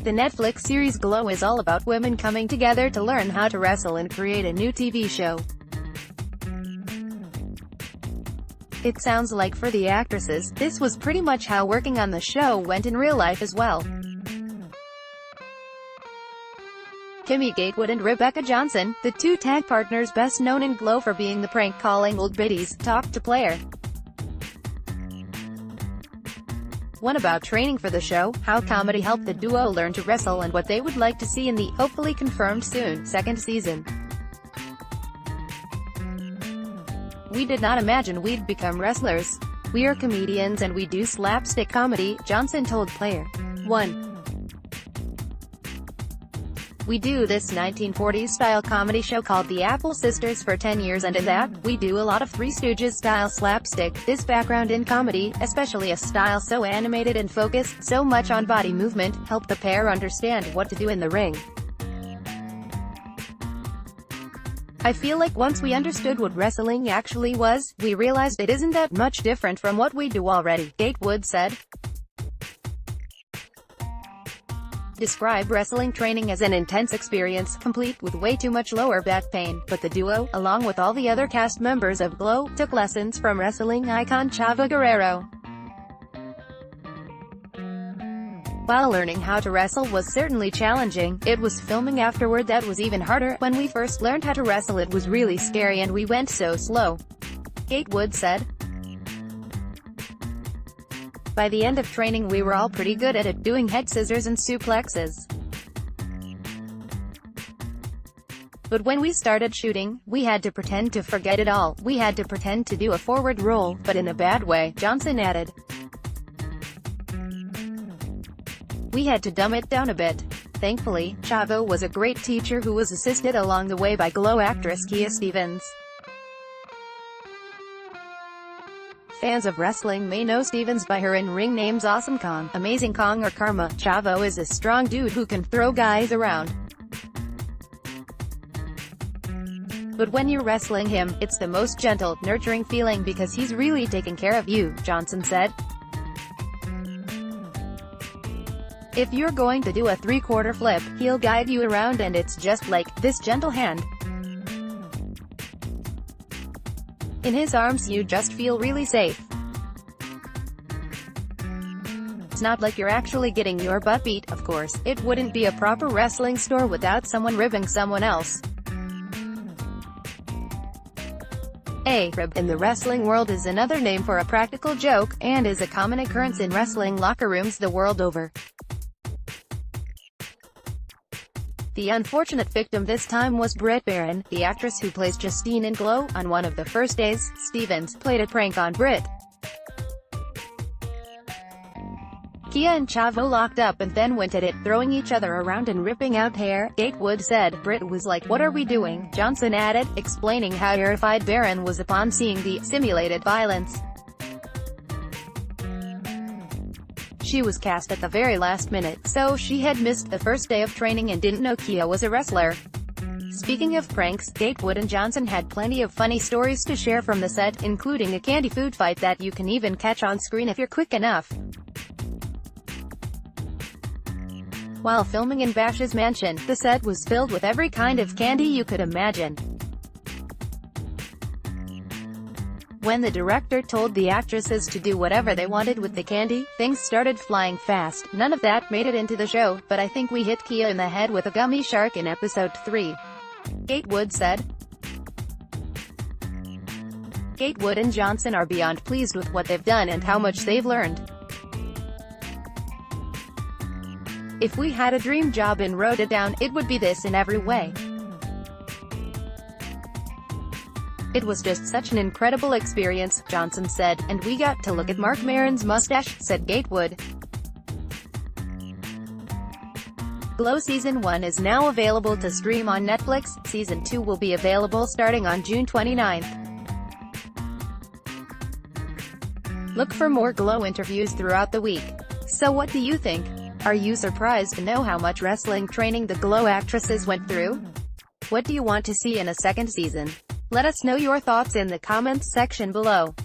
The Netflix series Glow is all about women coming together to learn how to wrestle and create a new TV show. It sounds like for the actresses, this was pretty much how working on the show went in real life as well. Kimmy Gatewood and Rebecca Johnson, the two tag partners best known in Glow for being the prank-calling old biddies, talked to Player One about training for the show, how comedy helped the duo learn to wrestle and what they would like to see in the, hopefully confirmed soon, second season. "We did not imagine we'd become wrestlers. We are comedians and we do slapstick comedy," Johnson told Player One. "We do this 1940s-style comedy show called The Apple Sisters for 10 years, and in that, we do a lot of Three Stooges-style slapstick. This background in comedy, especially a style so animated and focused so much on body movement, helped the pair understand what to do in the ring. I feel like once we understood what wrestling actually was, we realized it isn't that much different from what we do already," Gatewood said. Describe wrestling training as an intense experience, complete with way too much lower back pain, but the duo, along with all the other cast members of Glow, took lessons from wrestling icon Chavo Guerrero. While learning how to wrestle was certainly challenging, it was filming afterward that was even harder. When we first learned how to wrestle it was really scary and we went so slow," Gatewood said. "By the end of training we were all pretty good at it, doing head scissors and suplexes. But when we started shooting, we had to pretend to forget it all. We had to pretend to do a forward roll, but in a bad way," Johnson added. "We had to dumb it down a bit. Thankfully, Chavo was a great teacher who was assisted along the way by Glow actress Kia Stevens. Fans of wrestling may know Stevens by her in-ring names Awesome Kong, Amazing Kong or Karma. Chavo is a strong dude who can throw guys around. But when you're wrestling him, it's the most gentle, nurturing feeling because he's really taking care of you," Johnson said. "If you're going to do a three-quarter flip, he'll guide you around and it's just like, this gentle hand. In his arms you just feel really safe. It's not like you're actually getting your butt beat, of course. It wouldn't be a proper wrestling store without someone ribbing someone else. A rib in the wrestling world is another name for a practical joke, and is a common occurrence in wrestling locker rooms the world over." The unfortunate victim this time was Britt Baron, the actress who plays Justine in Glow. On one of the first days, Stevens played a prank on Britt. Kia and Chavo locked up and then went at it, throwing each other around and ripping out hair, Gatewood said. Britt was like, "What are we doing?" Johnson added, explaining how terrified Baron was upon seeing the simulated violence. She was cast at the very last minute, so she had missed the first day of training and didn't know Kia was a wrestler. Speaking of pranks, Gatewood and Johnson had plenty of funny stories to share from the set, including a candy food fight that you can even catch on screen if you're quick enough. While filming in Bash's mansion, the set was filled with every kind of candy you could imagine. When the director told the actresses to do whatever they wanted with the candy, things started flying fast. None of that made it into the show, but I think we hit Kia in the head with a gummy shark in episode 3. Gatewood said. Gatewood and Johnson are beyond pleased with what they've done and how much they've learned. "If we had a dream job and wrote it down, it would be this in every way. It was just such an incredible experience," Johnson said, "and we got to look at Marc Maron's mustache," said Gatewood. Glow Season 1 is now available to stream on Netflix. Season 2 will be available starting on June 29th. Look for more Glow interviews throughout the week. So what do you think? Are you surprised to know how much wrestling training the Glow actresses went through? What do you want to see in a second season? Let us know your thoughts in the comments section below.